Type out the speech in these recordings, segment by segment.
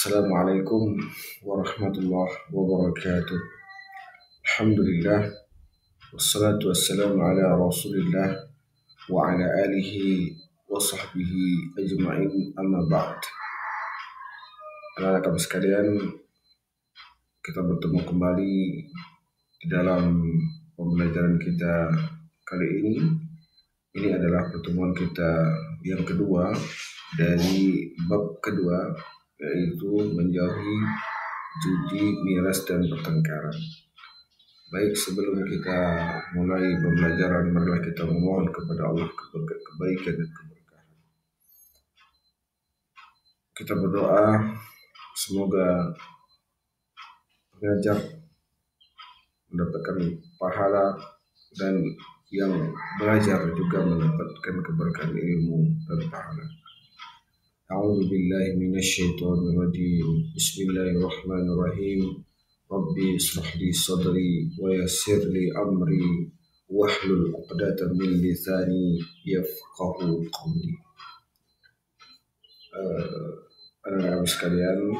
Assalamualaikum warahmatullahi wabarakatuh. Alhamdulillah, wassalatu wassalamu ala rasulillah wa ala alihi wa sahbihi ajma'in, amma ba'd. Anak-anak sekalian, kita bertemu kembali di dalam pembelajaran kita kali ini. Ini adalah pertemuan kita yang kedua dari bab kedua, yaitu menjauhi judi, miras, dan pertengkaran. Baik, sebelum kita mulai pembelajaran, marilah kita memohon kepada Allah kebaikan dan keberkahan. Kita berdoa semoga pengajar mendapatkan pahala dan yang belajar juga mendapatkan keberkahan ilmu dan pahala. A'udzu billahi minasyaitonir rajim. Bismillahirrahmanirrahim. Rabbi ishrah li sadri wa yassir li amri wahlul 'uqdatam min lisani yafqahu qawli. Anak-anak sekalian,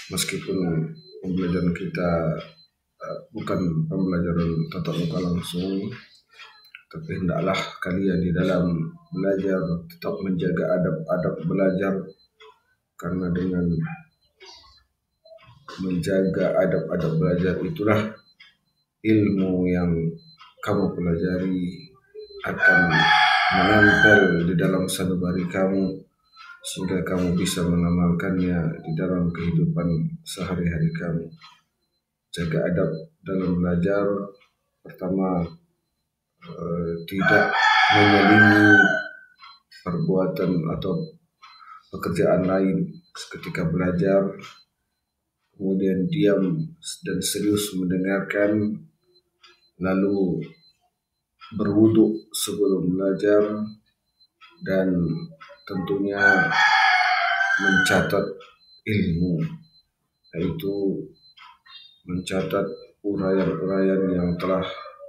meskipun pembelajaran kita bukan pembelajaran tatap muka langsung, tapi hendaklah kalian di dalam belajar tetap menjaga adab-adab belajar, karena dengan menjaga adab-adab belajar itulah ilmu yang kamu pelajari akan menempel di dalam sanubari kamu, sehingga kamu bisa mengamalkannya di dalam kehidupan sehari-hari kamu. Jaga adab dalam belajar. Pertama, tidak menyelingi perbuatan atau pekerjaan lain ketika belajar, kemudian diam dan serius mendengarkan, lalu berwudu sebelum belajar, dan tentunya mencatat ilmu, yaitu mencatat uraian-uraian yang telah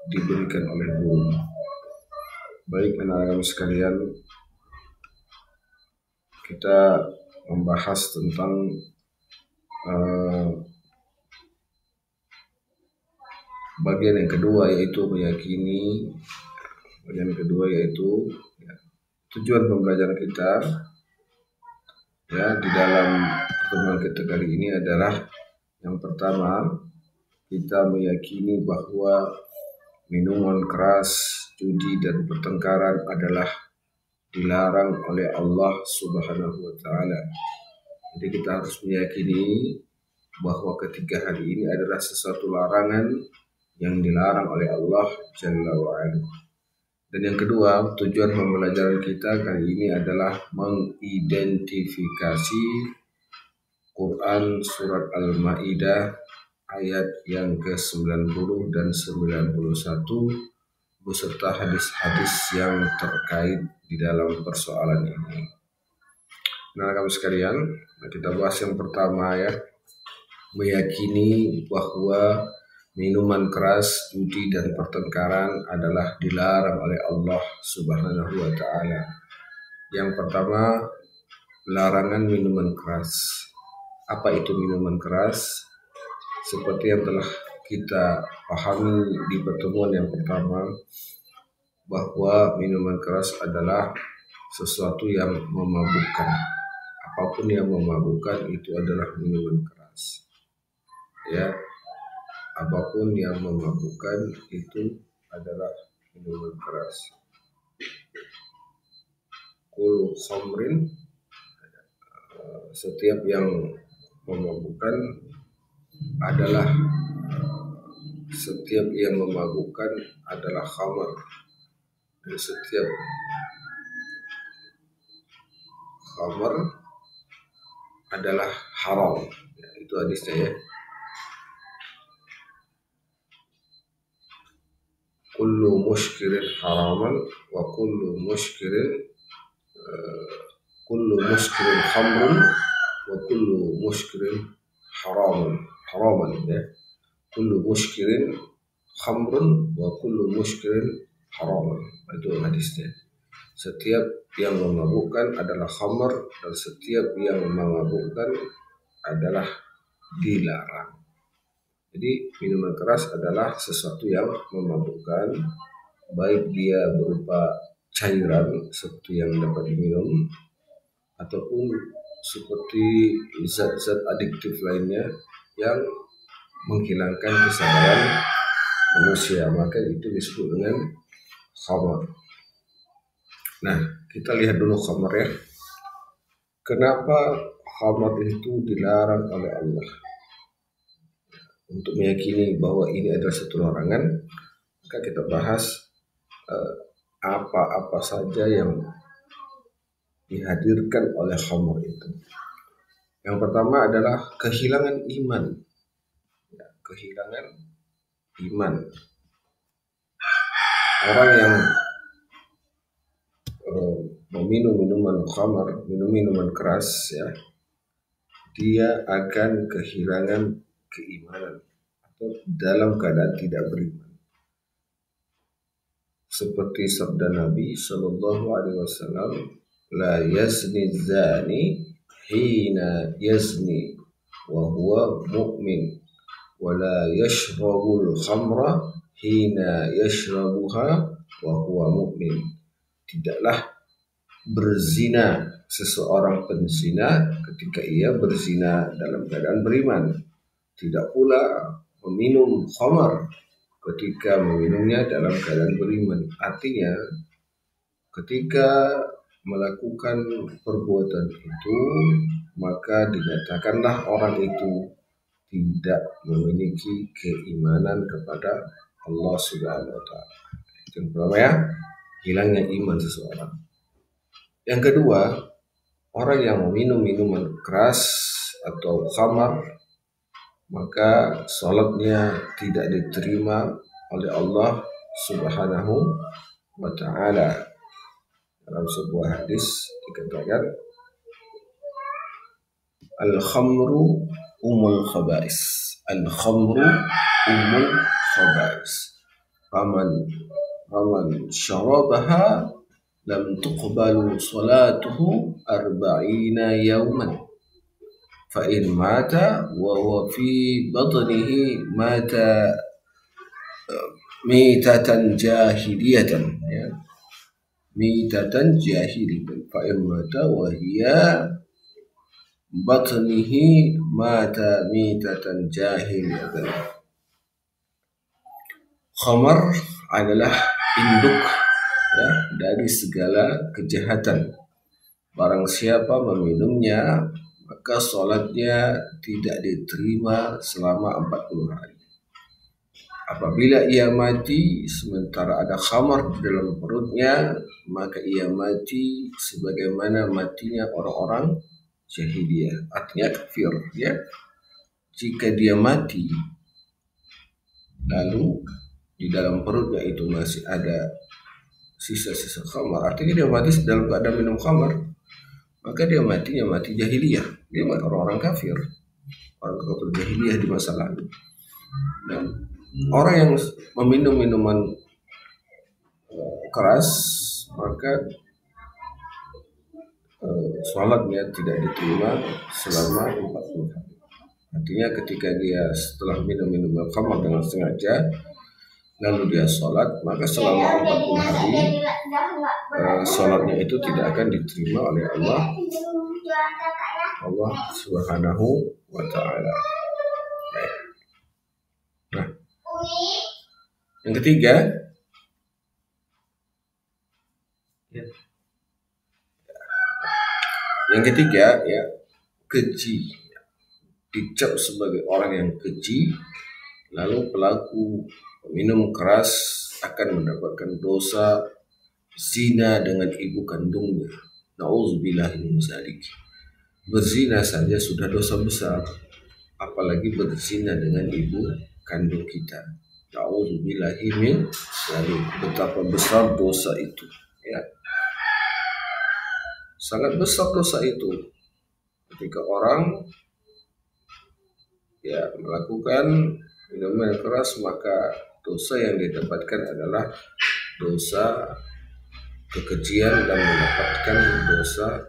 diberikan oleh guru. Baik, anak-anak sekalian, kita membahas tentang bagian yang kedua, yaitu meyakini. Bagian kedua yaitu tujuan pembelajaran kita di dalam pertemuan kita kali ini adalah yang pertama, kita meyakini bahwa minuman keras, judi, dan pertengkaran adalah dilarang oleh Allah Subhanahu wa Ta'ala. Jadi kita harus meyakini bahwa ketiga hal ini adalah sesuatu larangan yang dilarang oleh Allah Jalla wa'ala. Dan yang kedua, tujuan pembelajaran kita kali ini adalah mengidentifikasi Quran Surat Al-Ma'idah ayat yang ke-90 dan 91 beserta hadis-hadis yang terkait di dalam persoalan ini. Nah, kami sekalian, kita bahas yang pertama meyakini bahwa minuman keras, judi, dan pertengkaran adalah dilarang oleh Allah Subhanahu wa Ta'ala. Yang pertama, larangan minuman keras. Apa itu minuman keras? Seperti yang telah kita pahami di pertemuan yang pertama, bahwa minuman keras adalah sesuatu yang memabukkan. Apapun yang memabukkan itu adalah minuman keras. Apapun yang memabukkan itu adalah minuman keras. Kullu khamrin, setiap yang memabukkan adalah khamar, dan setiap khamar adalah haram. Itu hadisnya kullu muskirin haraman wa kullu muskirin khamrun wa kullu muskirin haraman. Kullu muskirin khamrun wa kullu muskirin haraman. Itu hadisnya. Setiap yang memabukkan adalah khamar, dan setiap yang memabukkan adalah dilarang. Jadi minuman keras adalah sesuatu yang memabukkan, baik dia berupa cairan seperti yang dapat diminum ataupun seperti zat-zat adiktif lainnya yang menghilangkan kesadaran manusia, maka itu disebut dengan khamar. Nah, kita lihat dulu khamar ya. Kenapa khamar itu dilarang oleh Allah? Untuk meyakini bahwa ini adalah satu larangan, maka kita bahas apa-apa saja yang dihadirkan oleh khamar itu. Yang pertama adalah kehilangan iman. Ya, kehilangan iman. Orang yang meminum minuman khamar, minum minuman keras, ya, dia akan kehilangan keimanan atau dalam keadaan tidak beriman. Seperti sabda Nabi Shallallahu Alaihi Wasallam, la yazni zani hina yazni wa huwa mu'min, wa la yashrabul khamra hina yashrabuha wa huwa mu'min. Tidaklah berzina seseorang penzina ketika ia berzina dalam keadaan beriman. Tidak pula meminum khamar ketika meminumnya dalam keadaan beriman. Artinya ketika melakukan perbuatan itu, maka dinyatakanlah orang itu tidak memiliki keimanan kepada Allah Subhanahu wa Ta'ala. Yang pertama ya, hilangnya iman seseorang. Yang kedua, orang yang meminum minuman keras atau khamar, maka sholatnya tidak diterima oleh Allah Subhanahu wa Ta'ala. Dalam sebuah hadis dikatakan, al-khamru umul khabais, al-khamru umul khabais, faman syarabaha lam tuqbalu salatuhu arba'ina yawman, fa in mata wa huwa fi batnihi mata mitatan jahiliyatan, ya, mitatan jahiliyatan, fa in mata wa hiya batnihi mata mitatan jahiliyatan. Khamar adalah induk, ya, dari segala kejahatan. Barang siapa meminumnya, maka sholatnya tidak diterima selama 40 hari. Apabila ia mati sementara ada khamar di dalam perutnya, maka ia mati sebagaimana matinya orang-orang jahiliyah, artinya kafir, ya. Jika dia mati lalu di dalam perutnya itu masih ada sisa-sisa khamar, artinya dia mati dalam keadaan minum khamar, maka dia matinya mati jahiliyah, dia mati orang-orang kafir, orang kafir jahiliyah di masa lalu. Dan orang yang meminum minuman keras, maka sholatnya tidak diterima selama 40 hari. Artinya ketika dia setelah minum minuman khamar dengan sengaja lalu dia sholat, maka selama 40 hari sholatnya itu tidak akan diterima oleh Allah Subhanahu wa Ta'ala. Nah, yang ketiga, ya, keji, dicap sebagai orang yang keji, lalu pelaku minum keras akan mendapatkan dosa zina dengan ibu kandungnya. Nauzubillahi min dzalik. Berzina saja sudah dosa besar, apalagi berzina dengan ibu kandung kita. Nauzubillahi min dzalik. Betapa besar dosa itu, ya. Sangat besar dosa itu. Ketika orang, ya, melakukan minuman keras, maka dosa yang didapatkan adalah dosa kekejian dan mendapatkan dosa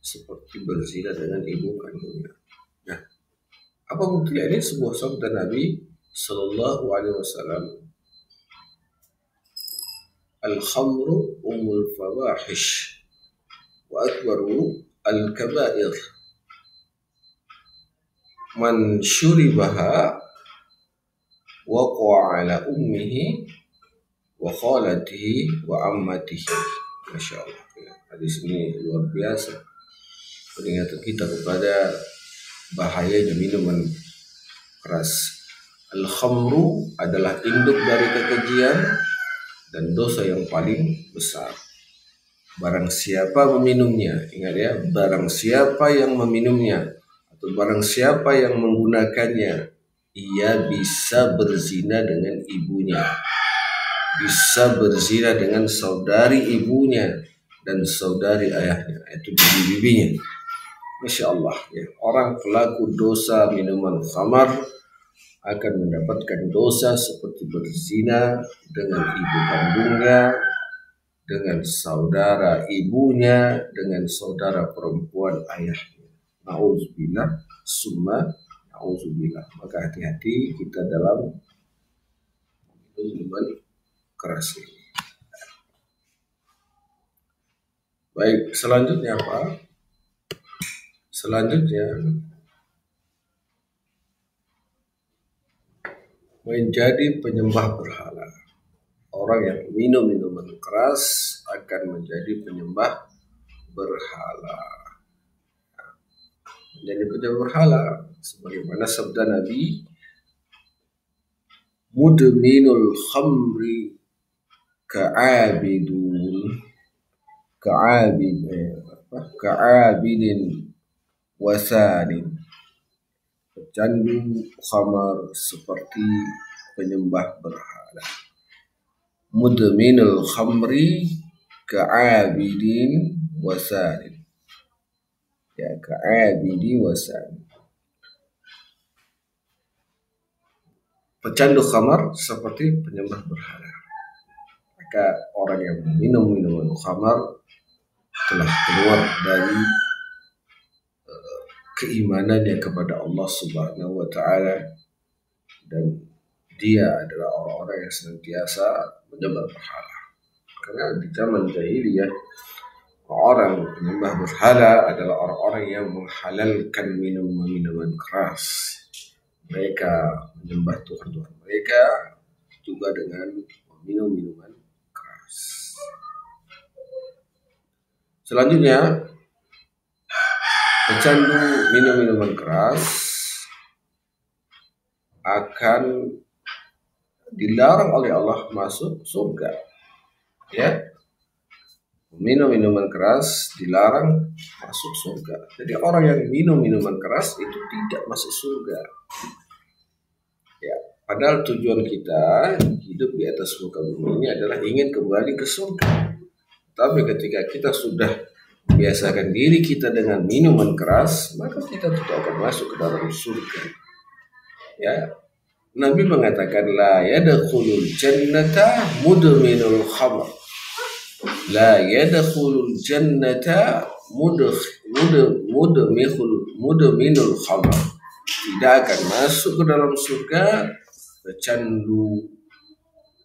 seperti berzina dengan ibu kandungnya. Nah, Apa buktinya? Ini sebuah sabda Nabi Sallallahu Alaihi Wasallam. Al-khamru umul fawahish wa akbaru al-kabair. Man syuribaha waqa'a ala ummihi wa khalatihi wa ammatihi. Masya Allah. Hadis ini luar biasa peringatan kita kepada bahayanya minuman keras. Al-khamru adalah induk dari kekejian dan dosa yang paling besar. Barang siapa meminumnya, ingat ya, barang siapa yang meminumnya atau barang siapa yang menggunakannya, ia bisa berzina dengan ibunya, bisa berzina dengan saudari ibunya dan saudari ayahnya, itu bibi-bibinya. Masya Allah ya. Orang pelaku dosa minuman khamar akan mendapatkan dosa seperti berzina dengan ibu kandungnya, dengan saudara ibunya, dengan saudara perempuan ayahnya. Na'udzubillah, summa na'udzubillah. Maka hati-hati kita dalam minuman keras ini. Baik, selanjutnya apa? Selanjutnya menjadi penyembah berhala. Orang yang minum minuman keras akan menjadi penyembah berhala. Menjadi penyembah berhala sebagaimana sabda Nabi, mudminul khamri ka'abidin wasanin. Pecandu khamar seperti penyembah berhala. Mudminul khamri ka'abidin wasanin. Ya, ka'abidi wasanin. Pecandu khamar seperti penyembah berhala. Maka orang yang minum minuman khamar telah keluar dari keimanannya kepada Allah Subhanahu wa Ta'ala, dan dia adalah orang-orang yang senantiasa menyembah berhala. Karena di zaman jahiliyah, orang penyembah berhala adalah orang-orang yang menghalalkan minuman keras. Mereka menyembah Tuhan-Tuhan mereka juga dengan meminum minuman keras. Selanjutnya, pecandu minum minuman keras akan dilarang oleh Allah masuk surga. Ya, minum minuman keras dilarang masuk surga. Jadi orang yang minum minuman keras itu tidak masuk surga. Ya, padahal tujuan kita hidup di atas muka bumi ini adalah ingin kembali ke surga. Tapi ketika kita sudah biasakan diri kita dengan minuman keras, maka kita tidak akan masuk ke dalam surga. Ya, Nabi mengatakan la yadkhulul jannata mudminul khamr. La yadkhulul jannata mudminul khamr. Tidak akan masuk ke dalam surga pecandu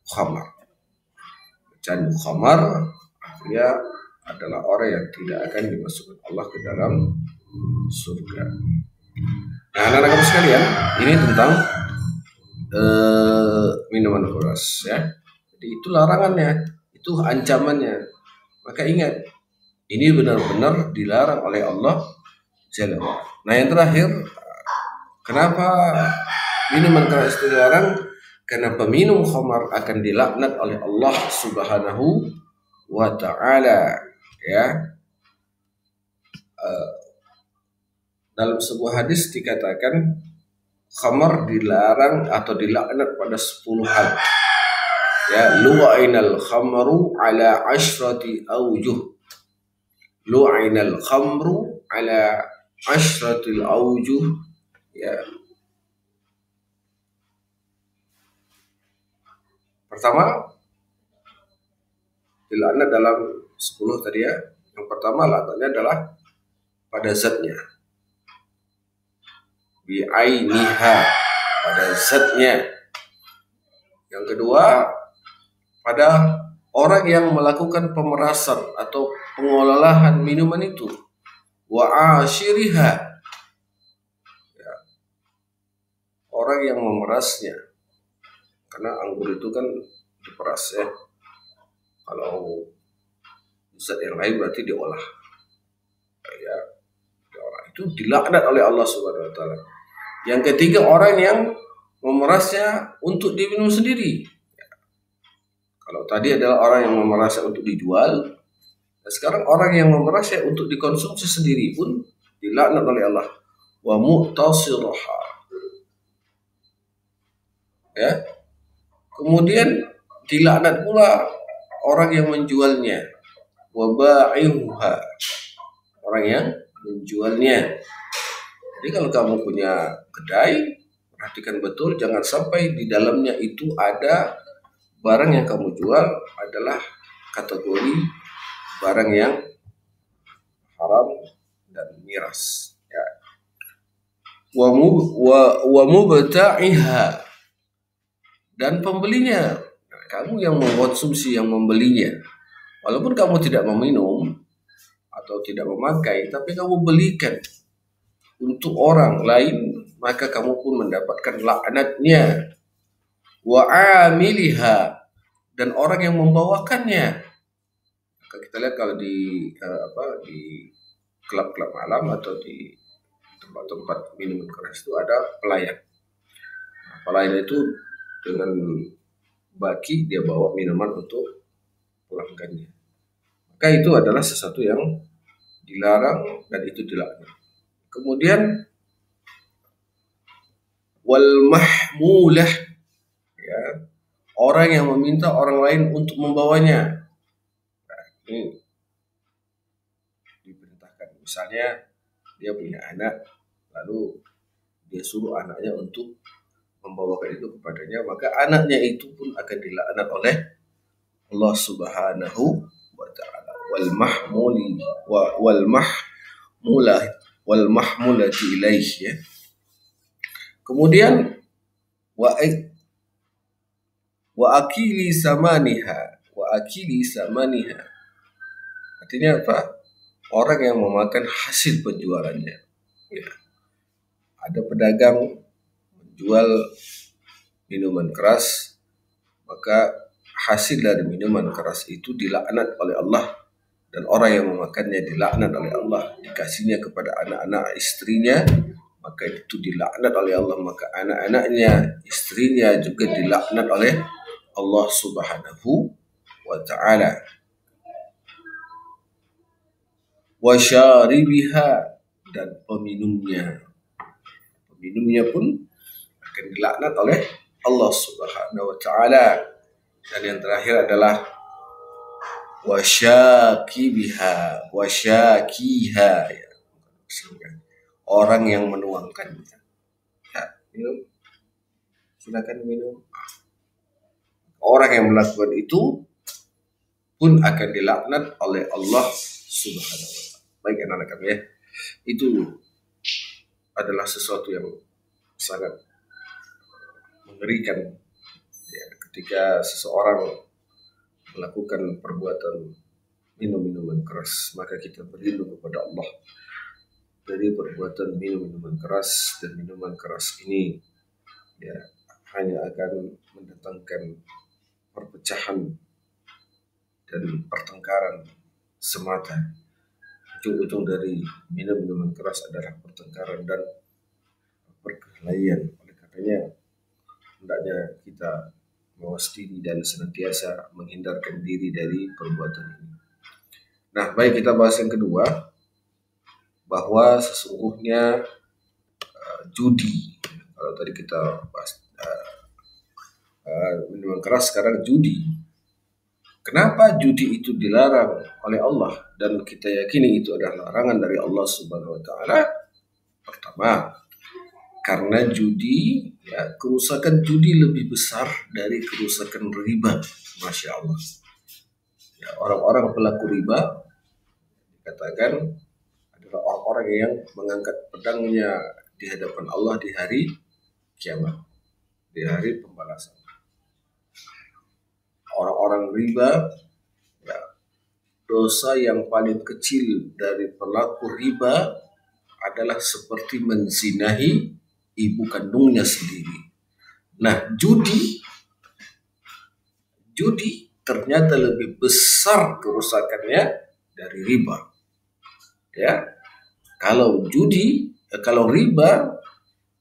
khamar. Pecandu khamar artinya adalah orang yang tidak akan dimasukkan Allah ke dalam surga. Nah, anak-anak sekalian, ini tentang minuman keras ya. Jadi itu larangannya, itu ancamannya. Maka ingat, ini benar-benar dilarang oleh Allah Jalla wa'ala. Nah, yang terakhir, kenapa minuman keras itu dilarang? Karena peminum khamar akan dilaknat oleh Allah Subhanahu wa Ta'ala. Ya, dalam sebuah hadis dikatakan khamar dilarang atau dilaknat pada 10 hal. Ya, lu'ainal khamru ala ashrati awjuh. Lu'ainal khamru ala ashratil awjuh. Ya. Pertama, dilaknat dalam 10 tadi ya. Yang pertama laknatnya adalah pada zatnya. bi'ainiha, pada zatnya. Yang kedua, pada orang yang melakukan pemerasan atau pengolahan minuman itu. Wa ashiriha, ya, orang yang memerasnya. Karena anggur itu kan diperas ya. Kalau zat yang lain berarti diolah. Ya, diolah. Itu dilaknat oleh Allah Subhanahu wa taala. Yang ketiga, orang yang memerasnya untuk diminum sendiri. Kalau tadi adalah orang yang memerasnya untuk dijual, dan sekarang orang yang memerasnya untuk dikonsumsi sendiri pun dilaknat oleh Allah. Wa mu'tasiraha. Ya. Kemudian dilaknat pula orang yang menjualnya. Wa ba'ihuha, orang yang menjualnya. Jadi kalau kamu punya kedai, perhatikan betul, jangan sampai di dalamnya itu ada barang yang kamu jual adalah kategori barang yang haram dan miras. Ya. Wa mubta'iha, dan pembelinya. Nah, kamu yang mengkonsumsi, yang membelinya. Walaupun kamu tidak meminum atau tidak memakai, tapi kamu belikan untuk orang lain, maka kamu pun mendapatkan laknatnya. Wa amiliha, dan orang yang membawakannya. Maka kita lihat kalau di di klub-klub malam atau di tempat-tempat minuman keras itu ada pelayan. Nah, pelayan itu dengan baki dia bawa minuman untuk pelanggannya. Maka itu adalah sesuatu yang dilarang dan itu dilaknat. Kemudian wal mahmulah, ya, orang yang meminta orang lain untuk membawanya. Nah, ini diperintahkan. Misalnya dia punya anak, lalu dia suruh anaknya untuk membawakan itu kepadanya, maka anaknya itu pun akan dilaknat oleh Allah Subhanahu wa taala. Wal mahmulati ilaih, ya. Kemudian wa akili samaniha, artinya apa? Orang yang memakan hasil penjualannya. Ya. Ada pedagang menjual minuman keras, maka hasil dari minuman keras itu dilaknat oleh Allah, dan orang yang memakannya dilaknat oleh Allah. Dikasihnya kepada anak-anak istrinya, maka itu dilaknat oleh Allah. Maka anak-anaknya, istrinya juga dilaknat oleh Allah Subhanahu wa ta'ala. Wa syaribiha, dan peminumnya pun akan dilaknat oleh Allah Subhanahu wa ta'ala. Dan yang terakhir adalah wasyakiha, ya. Orang yang menuangkannya. Ya, minum. Silakan minum. Orang yang melakukan itu pun akan dilaknat oleh Allah Subhanahu wa ta'ala. Baik anak-anak kami, ya. Itu adalah sesuatu yang sangat mengerikan, ya, ketika seseorang melakukan perbuatan minum minuman keras. Maka kita berlindung kepada Allah dari perbuatan minum minuman keras, dan minuman keras ini, ya, hanya akan mendatangkan perpecahan dan pertengkaran semata. Ujung-ujung dari minum minuman keras adalah pertengkaran dan perkelahian. Oleh karenanya hendaknya kita mawas diri dan senantiasa menghindarkan diri dari perbuatan ini. Nah, baik, kita bahas yang kedua, bahwa sesungguhnya judi. Kalau tadi kita bahas minuman keras, sekarang judi. Kenapa judi itu dilarang oleh Allah dan kita yakini itu adalah larangan dari Allah Subhanahu wa taala? Pertama, karena judi, ya, kerusakan judi lebih besar dari kerusakan riba. Masya Allah. Ya, orang-orang pelaku riba dikatakan adalah orang-orang yang mengangkat pedangnya di hadapan Allah di hari kiamat, di hari pembalasan. Orang-orang riba, ya, dosa yang paling kecil dari pelaku riba adalah seperti menzinahi ibu kandungnya sendiri. Nah, judi ternyata lebih besar kerusakannya dari riba. Ya, kalau riba,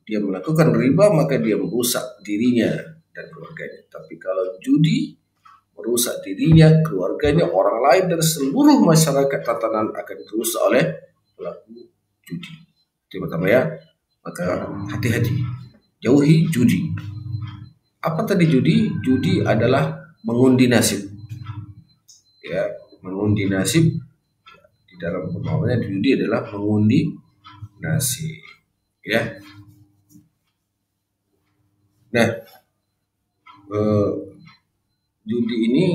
dia melakukan riba maka dia merusak dirinya dan keluarganya. Tapi kalau judi, merusak dirinya, keluarganya, orang lain dan seluruh masyarakat tatanan akan dirusak oleh pelaku judi. Itu pertama ya. Maka hati-hati, jauhi judi. Apa tadi judi? Judi adalah mengundi nasib. Ya, mengundi nasib. Di dalam pemahamannya judi adalah mengundi nasib. Ya. Nah, judi ini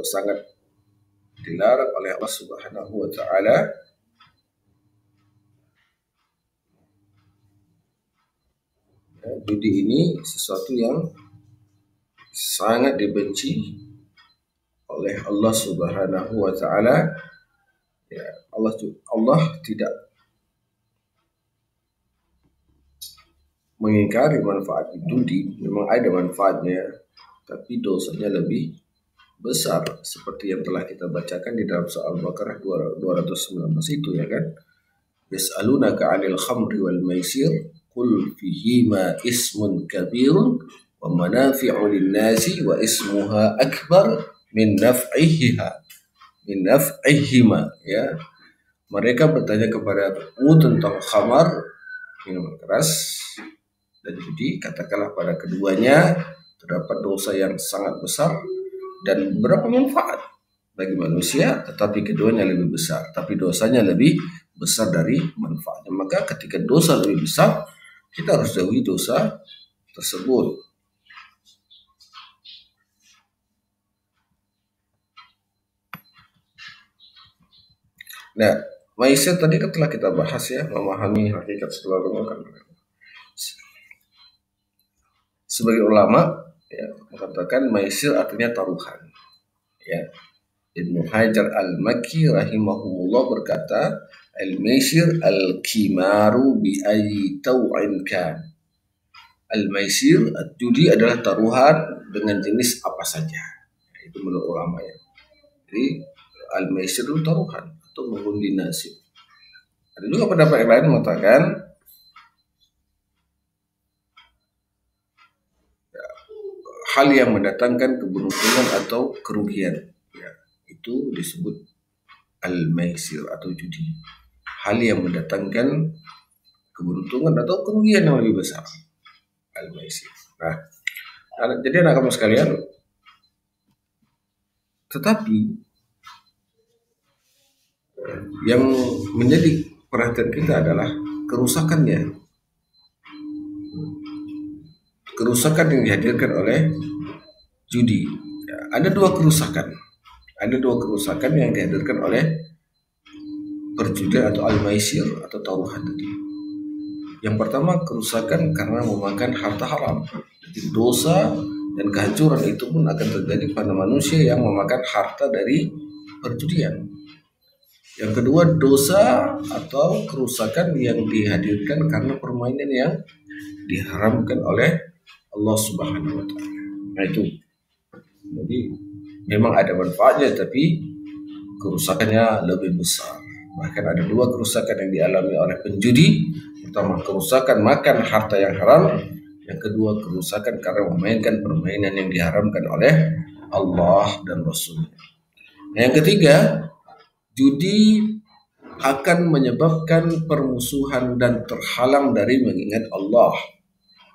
sangat dilarang oleh Allah Subhanahu wa taala. Judi ini sesuatu yang sangat dibenci oleh Allah Subhanahu wa taala. Ya, Allah tidak mengingkari manfaat judi, memang ada manfaatnya, tapi dosanya lebih besar seperti yang telah kita bacakan di dalam surah Al-Baqarah 219 itu, ya kan? Yas'alunaka 'anil khamri wal maisir qul fihima ismun kabirun wa manafi'u lin-nasi wa ismuha akbar min naf'ihima, ya. Mereka bertanya kepadamu tentang khamar, minuman keras, dan judi. Katakanlah pada keduanya terdapat dosa yang sangat besar dan beberapa manfaat bagi manusia, tetapi keduanya lebih besar, tapi dosanya lebih besar dari manfaatnya. Maka ketika dosa lebih besar, kita harus jauhi dosa tersebut. Nah, maisir tadi kan telah kita bahas ya, memahami hakikat setelah memakan. Sebagai ulama ya, mengatakan maisir artinya taruhan. Ya. Ibnu Hajar al-Makki rahimahullah berkata, al-maisir al-kimaru bi ayyi taw'in kan. Al-maisir, judi adalah taruhan dengan jenis apa saja. Itu menurut ulama ya. Jadi al-maisir itu taruhan atau mengundi nasib. Ada juga pendapat yang lain mengatakan hal yang mendatangkan keberuntungan atau kerugian, ya, itu disebut al-maisir atau judi. Hal yang mendatangkan keberuntungan atau kerugian yang lebih besar, al-maisir. Nah, jadi anak kamu sekalian, tetapi yang menjadi perhatian kita adalah kerusakannya. Kerusakan yang dihadirkan oleh judi. Ya, ada dua kerusakan yang dihadirkan oleh perjudian atau al-maisir atau taruhan tadi. Yang pertama, kerusakan karena memakan harta haram. Jadi dosa dan kehancuran itu pun akan terjadi pada manusia yang memakan harta dari perjudian. Yang kedua, dosa atau kerusakan yang dihadirkan karena permainan yang diharamkan oleh Allah Subhanahu wa taala. Nah itu. Jadi memang ada manfaatnya, tapi kerusakannya lebih besar. Bahkan ada dua kerusakan yang dialami oleh penjudi. Pertama, kerusakan makan harta yang haram. Yang kedua, kerusakan karena memainkan permainan yang diharamkan oleh Allah dan Rasul-Nya. Nah, yang ketiga, judi akan menyebabkan permusuhan dan terhalang dari mengingat Allah.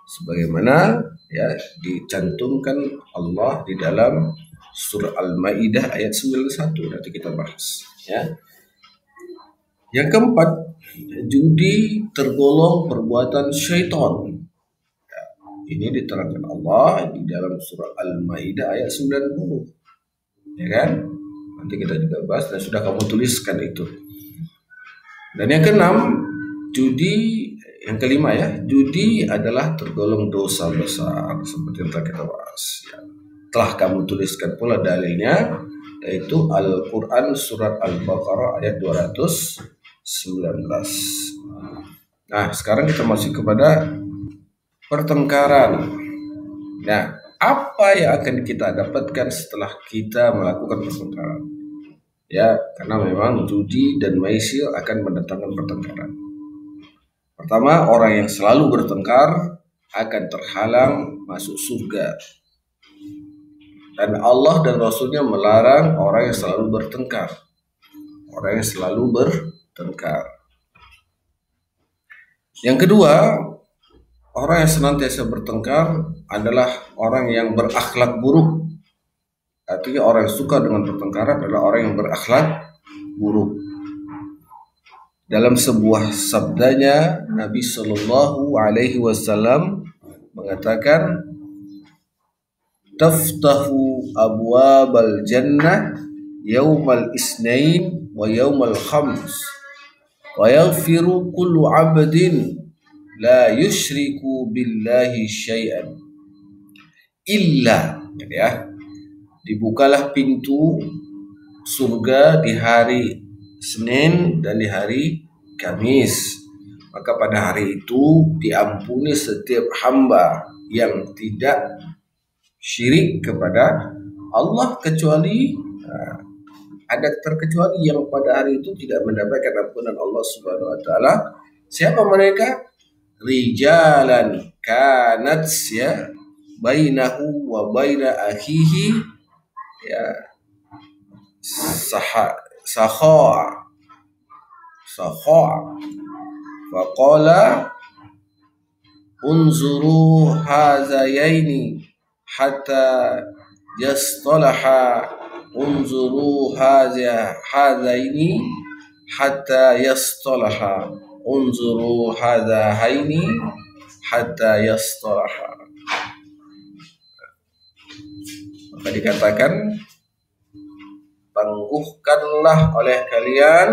Sebagaimana ya dicantumkan Allah di dalam surah Al-Maidah ayat 91, nanti kita bahas ya. Yang keempat, judi tergolong perbuatan syaitan. Ya, ini diterangkan Allah di dalam surah Al-Maidah ayat 90. Ya kan? Nanti kita juga bahas dan sudah kamu tuliskan itu. Dan yang keenam, judi. Yang kelima ya, judi adalah tergolong dosa besar seperti yang telah kita bahas. Ya. Telah kamu tuliskan pula dalilnya, yaitu Al-Quran surat Al-Baqarah ayat 219. Nah, sekarang kita masuk kepada pertengkaran. Nah, apa yang akan kita dapatkan setelah kita melakukan pertengkaran? Ya, karena memang judi dan maisir akan mendatangkan pertengkaran. Pertama, orang yang selalu bertengkar akan terhalang masuk surga. Dan Allah dan Rasulnya melarang orang yang selalu bertengkar. Orang yang selalu bertengkar. Yang kedua, orang yang senantiasa bertengkar adalah orang yang berakhlak buruk. Artinya orang yang suka dengan pertengkaran adalah orang yang berakhlak buruk. Dalam sebuah sabdanya, Nabi Shallallahu Alaihi Wasallam mengatakan, "Taftahu abwabal jannah yaumal isnain wa yaumal khams, wa yaghfiru kullu abdin la yushriku billahi syai'an illa." Ya, dibukalah pintu surga di hari Senin dan di hari Kamis. Maka pada hari itu diampuni setiap hamba yang tidak syirik kepada Allah, kecuali ada terkecuali yang pada hari itu tidak mendapatkan ampunan Allah Subhanahu wa taala. Siapa mereka? Rijalan kanat ya bainahu wa baina akhihi ya sakha faqala unzuru hazayaini hatta yastalaha unzuru hazaini hatta yastalaha unzuru hazaini hatta yastalaha. Maka dikatakan, tangguhkanlah oleh kalian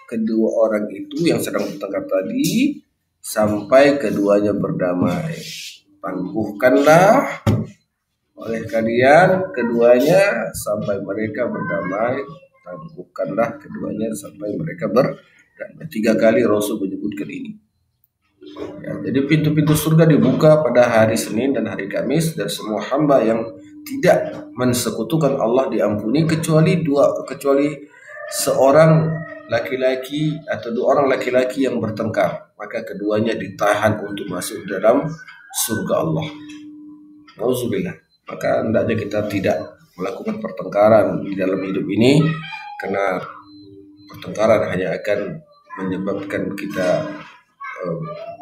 kedua orang itu yang sedang bertengkar tadi sampai keduanya berdamai. Tangguhkanlah oleh kalian keduanya sampai mereka berdamai. Tangguhkanlah keduanya sampai mereka berdamai. 3 kali Rasul menyebutkan ini. Ya, jadi pintu-pintu surga dibuka pada hari Senin dan hari Kamis, dan semua hamba yang tidak mensekutukan Allah diampuni kecuali seorang laki-laki atau 2 orang laki-laki yang bertengkar, maka keduanya ditahan untuk masuk dalam surga Allah. Nauzubillah. Maka hendaknya kita tidak melakukan pertengkaran di dalam hidup ini, karena pertengkaran hanya akan menyebabkan kita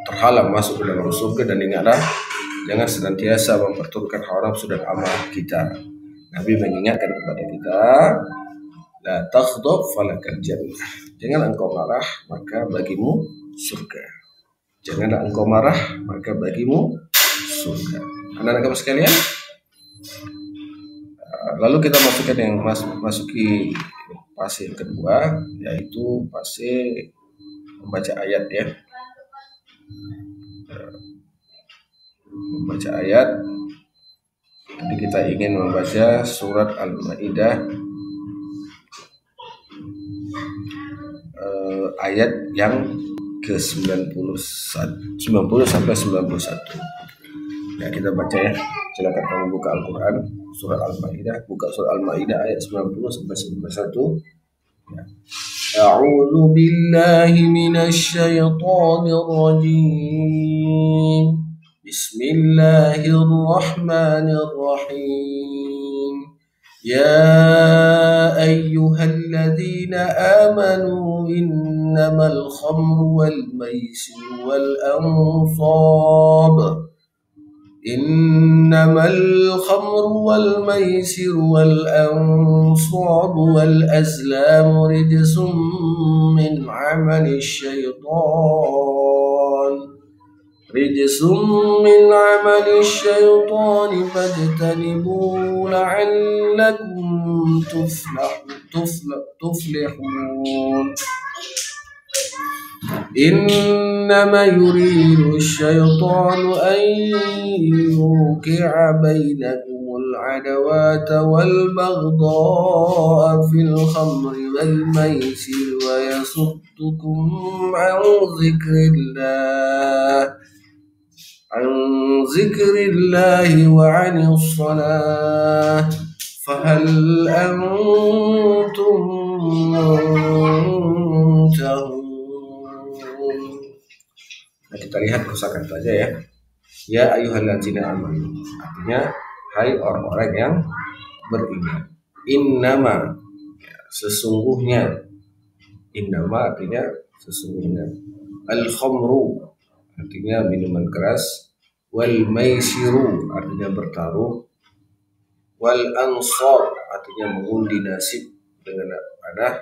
terhalang masuk ke dalam surga. Dan ingatlah, jangan senantiasa memperturutkan hawa nafsu dan amarah kita. Nabi mengingatkan kepada kita, la taghdab falakal jannah. Janganlah engkau marah, maka bagimu surga. Janganlah engkau marah, maka bagimu surga. Anak-anak kami sekalian, lalu kita masuki fase yang kedua, yaitu fase membaca ayat ya. Membaca ayat. Jadi kita ingin membaca surat Al-Maidah ayat yang ke-90 sampai 91. Ya, kita baca ya. Silakan kamu buka Al-Quran, surat Al-Maidah, buka surat Al-Maidah ayat 90 sampai 91. Ya. A'udzu billahi minasy syaithanir rajim. Bismillahirrahmanirrahim. Ya ayyuhalladzina amanu innamal khamru wal maisir wal ansab إنما الخمر والميسر والأنصاب والأزلام رجس من عمل الشيطان فاجتنبوه لعلكم تفلحون. إنما يريد الشيطان أن يوقع بينكم العداوة والبغضاء في الخمر والميسر ويصدكم عن ذكر الله وعن الصلاة فهل أنتم منتهون. Nah, kita lihat kosakata aja ya. Ya ayyuhalladzina amanu, artinya hai orang-orang yang beriman. Innama, sesungguhnya. Innama artinya sesungguhnya. Al-khamru artinya minuman keras. Wal maisiru artinya bertaruh. Wal ansab artinya mengundi nasib dengan panah.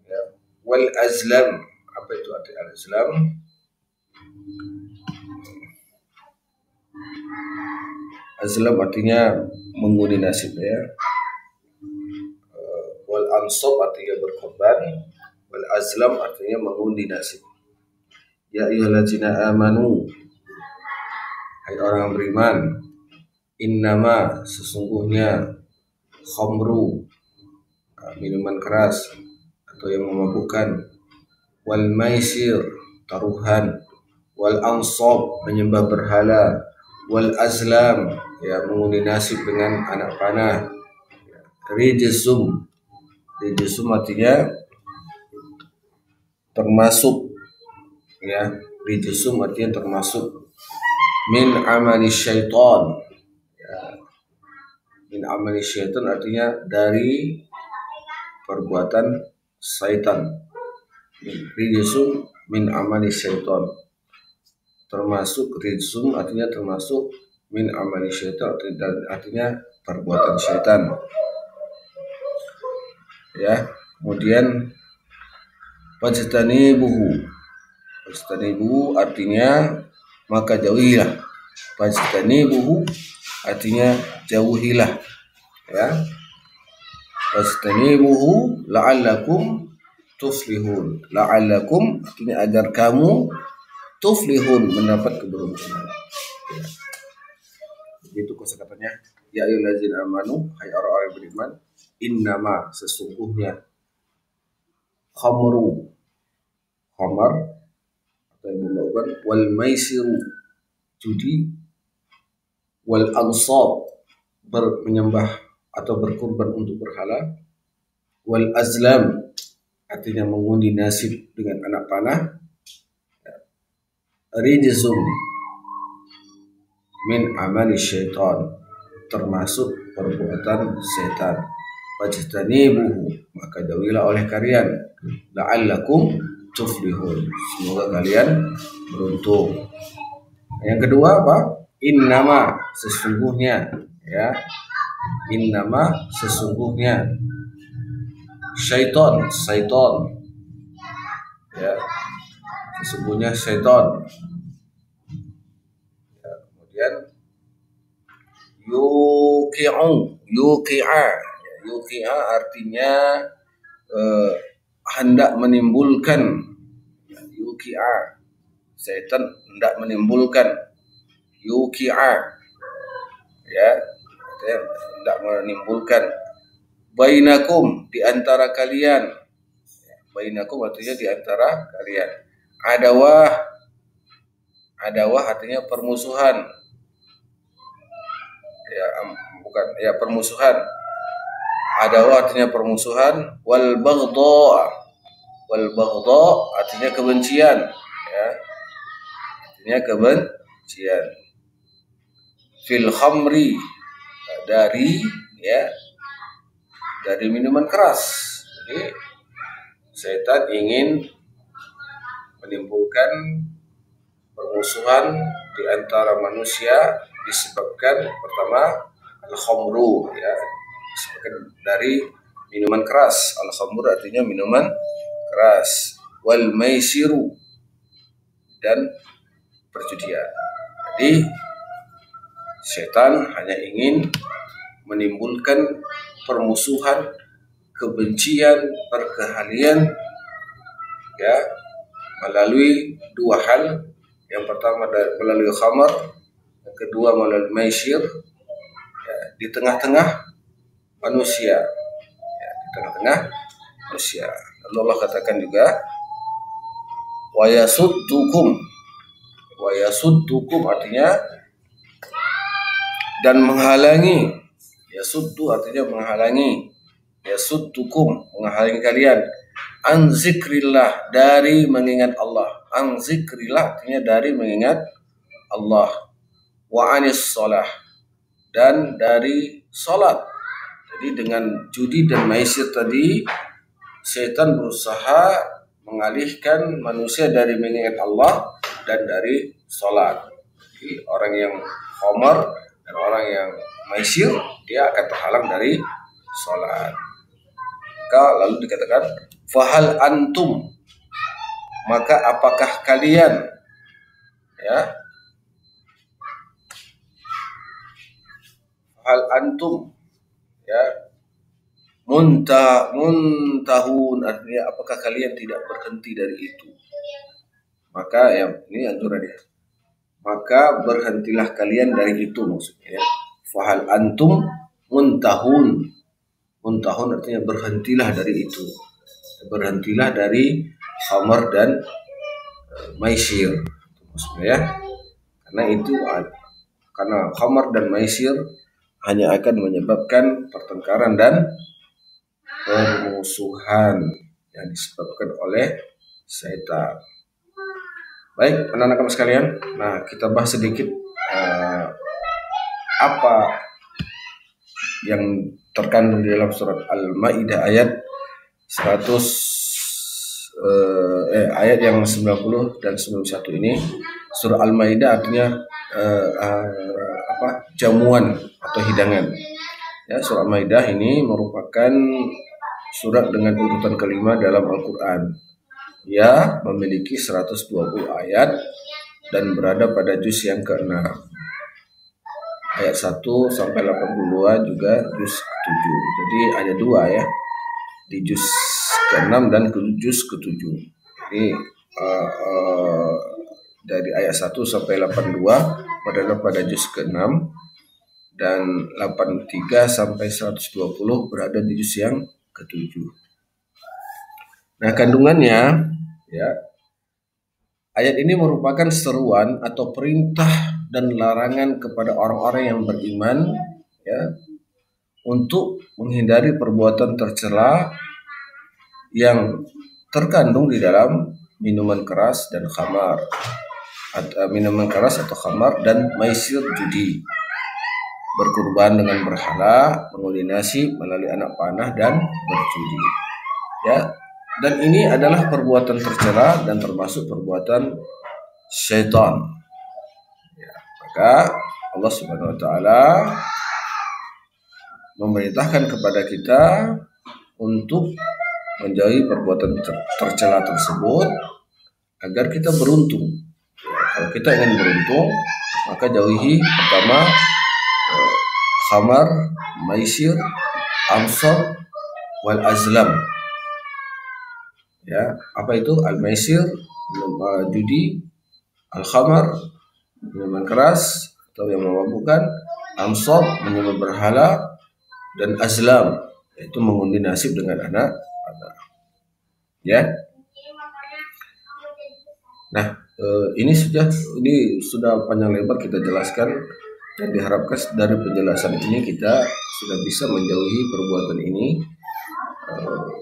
Ya. Wal azlam, apa itu arti al-azlam? Azlam artinya mengundi nasib ya. Wal ansab artinya berkorban. Wal azlam artinya mengundi nasib. Ya ayyuhalladzina amanu, hai orang beriman. Innama, sesungguhnya. Khamru, minuman keras atau yang memabukkan. Wal maisir, taruhan. Wal ansab, menyembah berhala. Wal azlam, ya mengundi nasib dengan anak panah. Rijsum, rijsum artinya termasuk, ya rijsum artinya termasuk. Min amali syaitan, ya. Min amali syaitan artinya dari perbuatan syaitan. Rijsum min amali syaitan, termasuk. Rijsum artinya termasuk. Min amali syaitan artinya perbuatan syaitan. Ya, kemudian fajtanibuhu. Fajtanibuhu artinya maka jauhilah. Fajtanibuhu artinya jauhilah. Ya. Fajtanibuhu la'allakum tuflihun. La'allakum artinya agar kamu tuflihun, mendapat keberuntungan. Ya. Begitu kosakatanya. Ya ayyuhalladzina amanu, hai orang-orang yang beriman. Innama, sesungguhnya. Khamru, khamar atau yang memabukkan. Wal maisiru, judi. Wal ansab, menyembah atau berkurban untuk berhala. Wal azlam, artinya mengundi nasib dengan anak panah. Rijsum min amali syaitan, termasuk perbuatan setan. Fajtanibuhu, maka jauhilah oleh kalian. La'allakum tuflihun, semoga kalian beruntung. Yang kedua apa? Innama, sesungguhnya, ya. Innama, sesungguhnya. Syaitan, ya. Sesungguhnya syaitan. Ya, kemudian yuqi'a artinya hendak menimbulkan. Yuqi'a, syaitan hendak menimbulkan. Yuqi'a, ya, hendak menimbulkan. Bainakum, di antara kalian. Bainakum artinya di antara kalian. Adawah artinya permusuhan. Ya, bukan, ya permusuhan. Adawah artinya permusuhan. Wal baghdha artinya kebencian, ya. Artinya kebencian. Fil khamri, dari minuman keras. Jadi setan ingin menimbulkan permusuhan di antara manusia disebabkan pertama al-khamru, ya, disebabkan dari minuman keras. Al-khamru artinya minuman keras. Wal maisiru, dan perjudian. Jadi setan hanya ingin menimbulkan permusuhan, kebencian, perkelahian, ya, melalui dua hal. Yang pertama melalui khamar, yang kedua melalui maisir, ya, di tengah-tengah manusia, ya, di tengah-tengah manusia. Lalu Allah katakan juga wa yasuddukum artinya dan menghalangi. Yasuddu artinya menghalangi, yasuddukum menghalangi kalian, an zikrillah dari mengingat Allah. An zikrillah artinya dari mengingat Allah. Wa anis sholah dan dari sholat. Jadi dengan judi dan maisir tadi, setan berusaha mengalihkan manusia dari mengingat Allah dan dari sholat. Jadi orang yang khamar dan orang yang maisir, dia akan terhalang dari sholat. Maka lalu dikatakan fahal antum, maka apakah kalian, ya, fahal antum, ya, muntahun artinya apakah kalian tidak berhenti dari itu. Maka ya, ini anjurannya, maka berhentilah kalian dari itu maksudnya, ya. Fahal antum muntahun, muntahun artinya berhentilah dari itu, berhentilah dari khamar dan maisir maksudnya, ya. Karena khamar dan maisir hanya akan menyebabkan pertengkaran dan permusuhan yang disebabkan oleh setan. Baik, anak-anak sekalian, nah kita bahas sedikit apa yang terkandung di dalam surat Al-Maidah ayat 100 ayat yang 90 dan 91 ini. Surah Al-Maidah artinya jamuan atau hidangan. Ya, surah Al-Maidah ini merupakan surat dengan urutan kelima dalam Al-Quran. Ia memiliki 120 ayat dan berada pada juz yang ke-6. Ayat 1 sampai 82 juga juz ke-7. Jadi ada dua, ya, di juz ke-6 dan juz ke-7. Jadi dari ayat 1 sampai 82 berada pada juz ke-6 dan 83 sampai 120 berada di juz yang ke-7. Nah, kandungannya, ya, ayat ini merupakan seruan atau perintah dan larangan kepada orang-orang yang beriman, ya, untuk menghindari perbuatan tercela yang terkandung di dalam minuman keras dan khamar, minuman keras atau khamar dan maisir judi, berkurban dengan berhala, mengundi nasi melalui anak panah dan berjudi, ya. Dan ini adalah perbuatan tercela dan termasuk perbuatan syaitan. Ya, maka Allah Subhanahu wa taala memerintahkan kepada kita untuk menjauhi perbuatan tercela tersebut agar kita beruntung. Ya, kalau kita ingin beruntung, maka jauhi pertama khamar, maisir, ansab, wal azlam. Ya, apa itu? Al-maisir, judi, al-khamar, minuman keras atau yang memabukkan, ansab, menyembah berhala, dan azlam, yaitu mengundi nasib dengan anak. Ya. Nah, ini sudah panjang lebar kita jelaskan, dan diharapkan dari penjelasan ini kita sudah bisa menjauhi perbuatan ini,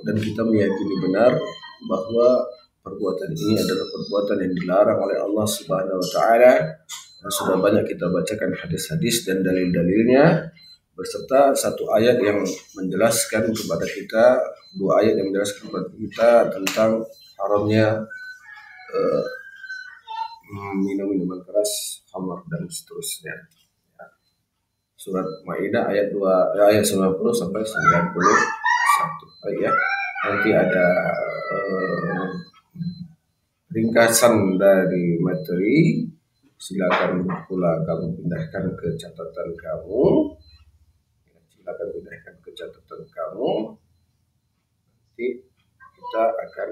dan kita meyakini benar bahwa perbuatan ini adalah perbuatan yang dilarang oleh Allah Subhanahu wa taala. Dan sudah banyak kita bacakan hadis-hadis dan dalil-dalilnya, beserta satu ayat yang menjelaskan kepada kita, dua ayat yang menjelaskan kepada kita tentang haramnya minum minuman keras, khamar dan seterusnya. Surat Maidah ayat 90 sampai 91. Baik, ya. Nanti ada ringkasan dari materi. Silakan pula kamu pindahkan ke catatan kamu. Nanti kita akan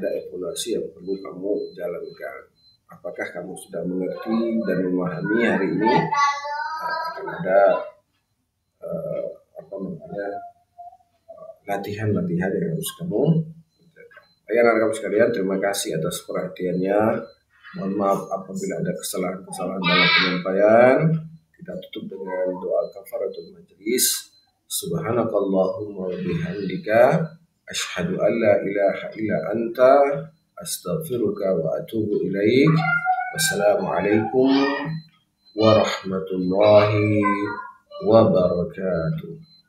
ada evaluasi yang perlu kamu jalankan. Apakah kamu sudah mengerti dan memahami hari ini akan ada latihan-latihan yang harus kamu kerjakan. Baik anak-anak sekalian, terima kasih atas perhatiannya. Mohon maaf apabila ada kesalahan-kesalahan dalam penyampaian. Kita tutup dengan doa kafaratul majlis. Subhanakallahumma wa bihamdika asyhadu an la ilaha illa anta astaghfiruka wa atubu ilaik. Wassalamualaikum warahmatullahi wabarakatuh.